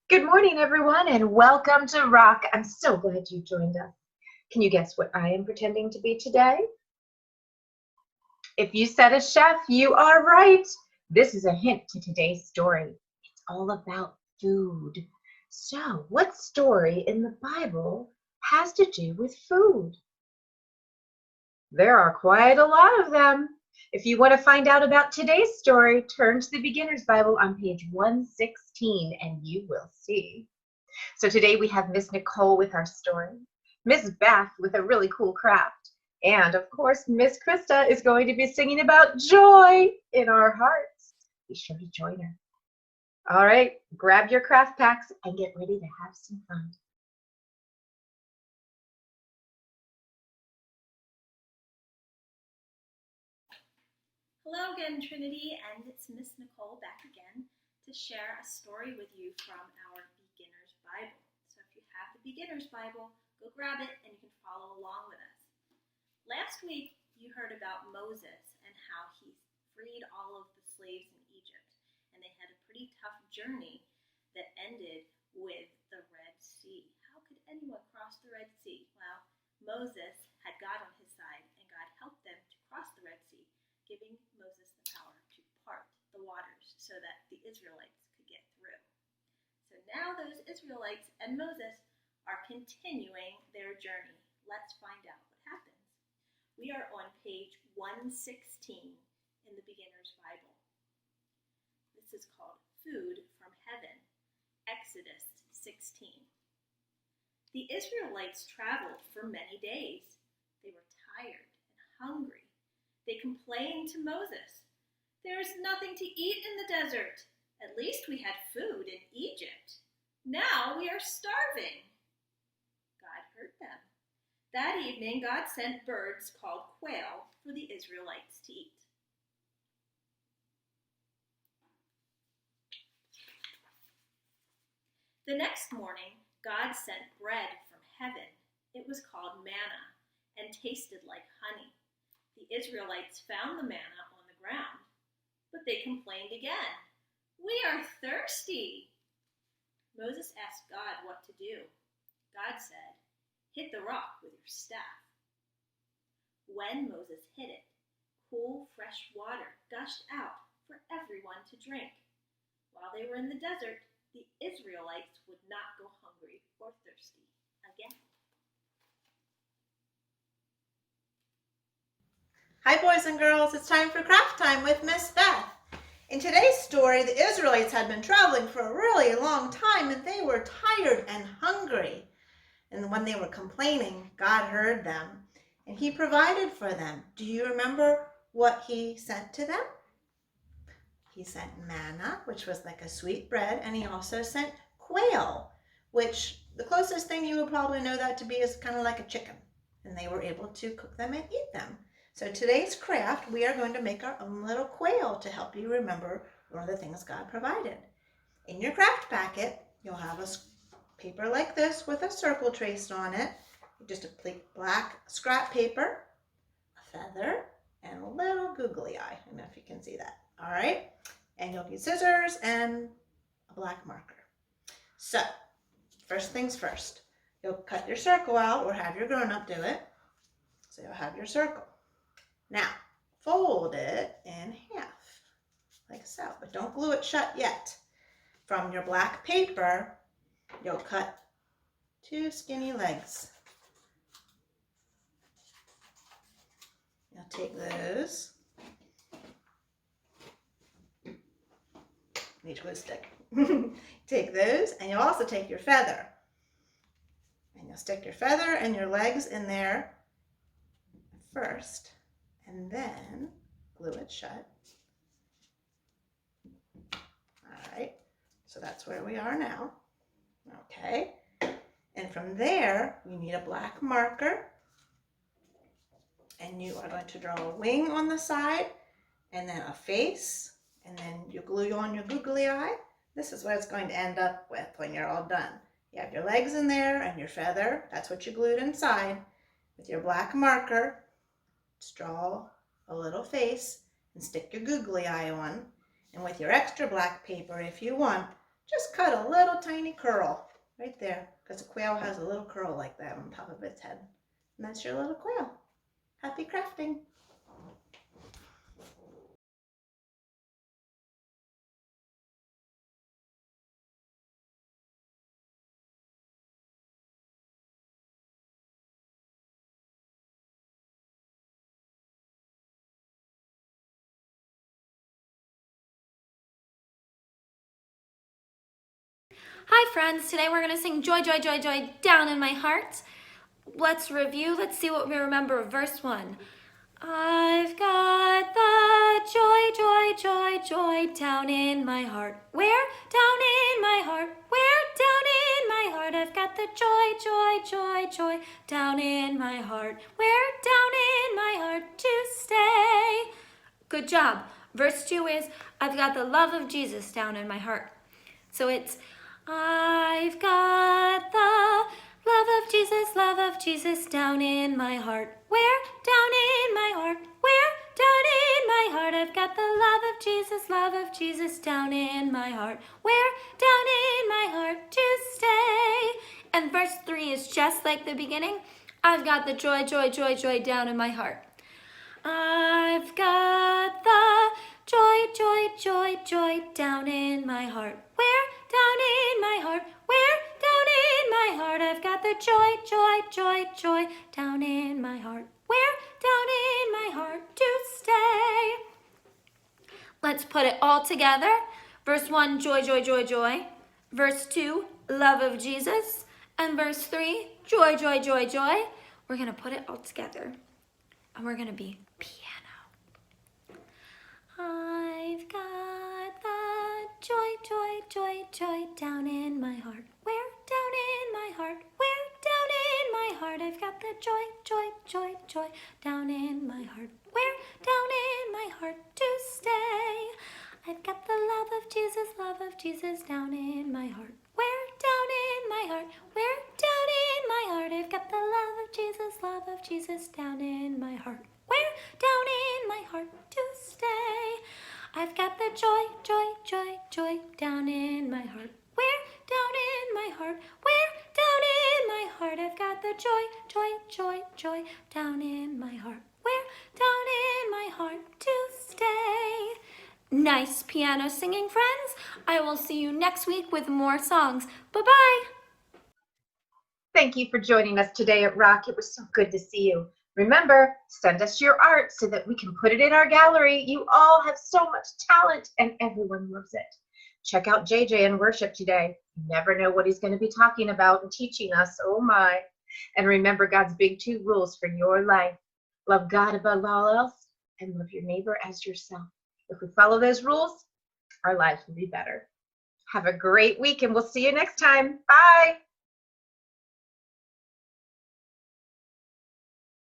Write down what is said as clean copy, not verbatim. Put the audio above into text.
Good morning, everyone, and welcome to ROC. I'm so glad you joined us. Can you guess what I am pretending to be today? If you said a chef, you are right. This is a hint to today's story. It's all about food. So, what story in the Bible has to do with food? There are quite a lot of them. If you want to find out about today's story, turn to the Beginner's Bible on page 116 and you will see. So today we have Miss Nicole with our story, Miss Beth with a really cool craft, and of course Miss Krista is going to be singing about joy in our hearts. Be sure to join her. All right, grab your craft packs and get ready to have some fun. Hello again, Trinity, and it's Miss Nicole back again to share a story with you from our Beginner's Bible. So if you have the Beginner's Bible, go grab it and you can follow along with us. Last week, you heard about Moses and how he freed all of the slaves in Egypt, and they had a pretty tough journey that ended with the Red Sea. How could anyone cross the Red Sea? Well, Moses had God on his side, and God helped them to cross the Red Sea, giving Moses the power to part the waters so that the Israelites could get through. So now those Israelites and Moses are continuing their journey. Let's find out what happens. We are on page 116 in the Beginner's Bible. This is called Food from Heaven, Exodus 16. The Israelites traveled for many days. They were tired and hungry. They complained to Moses, "There is nothing to eat in the desert. At least we had food in Egypt. Now we are starving." God heard them. That evening, God sent birds called quail for the Israelites to eat. The next morning, God sent bread from heaven. It was called manna and tasted like honey. The Israelites found the manna on the ground, but they complained again. "We are thirsty." Moses asked God what to do. God said, "Hit the rock with your staff." When Moses hit it, cool, fresh water gushed out for everyone to drink. While they were in the desert, the Israelites would not go hungry or thirsty again. Hi boys and girls, it's time for craft time with Miss Beth. In today's story, the Israelites had been traveling for a really long time and they were tired and hungry. And when they were complaining, God heard them and he provided for them. Do you remember what he sent to them? He sent manna, which was like a sweet bread, and he also sent quail, which the closest thing you would probably know that to be is kind of like a chicken. And they were able to cook them and eat them. So today's craft, we are going to make our own little quail to help you remember one of the things God provided. In your craft packet, you'll have a paper like this with a circle traced on it, just a black scrap paper, a feather, and a little googly eye. I don't know if you can see that. All right, and you'll need scissors and a black marker. So, first things first, you'll cut your circle out or have your grown-up do it. So you'll have your circle. Now, fold it in half, like so, but don't glue it shut yet. From your black paper, you'll cut 2 skinny legs. You'll take those, need a glue stick. Take those, and you'll also take your feather. And you'll stick your feather and your legs in there first, and then glue it shut. All right, so that's where we are now. Okay, and from there, you need a black marker, and you are going to draw a wing on the side, and then a face, and then you glue on your googly eye. This is what it's going to end up with when you're all done. You have your legs in there and your feather, that's what you glued inside. With your black marker, just draw a little face and stick your googly eye on. And with your extra black paper, if you want, just cut a little tiny curl right there, because a quail has a little curl like that on top of its head. And that's your little quail. Happy crafting. Hi friends, today we're going to sing Joy, Joy, Joy, Joy down in my heart. Let's review, let's see what we remember of verse 1. I've got the joy, joy, joy, joy down in my heart. Where? Down in my heart. Where? Down in my heart. I've got the joy, joy, joy, joy down in my heart. Where? Down in my heart to stay. Good job. Verse 2 is, I've got the love of Jesus down in my heart. So it's, I've got the love of Jesus down in my heart. Where? Down in my heart. Where? Down in my heart. I've got the love of Jesus down in my heart. Where? Down in my heart to stay. And verse 3 is just like the beginning. I've got the joy, joy, joy, joy down in my heart. I've got the joy, joy, joy, joy down in my heart. Where? Down in my heart. Where? Down in my heart. I've got the joy, joy, joy, joy down in my heart. Where? Down in my heart to stay. Let's put it all together. Verse 1, joy, joy, joy, joy. Verse 2, love of Jesus. And verse 3, joy, joy, joy, joy. We're going to put it all together. And we're going to be piano. I've got the joy, joy, joy, joy down in my heart. Where? Down in my heart. Where? Down in my heart. I've got the joy, joy, joy, joy down in my heart. Where? Down in my heart to stay. I've got the love of Jesus down in my heart. Where? Down in my heart. Where? Down in my heart. I've got the love of Jesus down in my heart. Where? Down in my heart to stay. I've got the joy, joy, joy, joy down in my heart. Where? Down in my heart. Where? Down in my heart. I've got the joy, joy, joy, joy down in my heart. Where? Down in my heart to stay. Nice piano singing, friends. I will see you next week with more songs. Bye-bye. Thank you for joining us today at ROC. It was so good to see you. Remember, send us your art so that we can put it in our gallery. You all have so much talent and everyone loves it. Check out JJ in worship today. You never know what he's going to be talking about and teaching us. Oh my. And remember God's big 2 rules for your life. Love God above all else and love your neighbor as yourself. If we follow those rules, our lives will be better. Have a great week and we'll see you next time. Bye.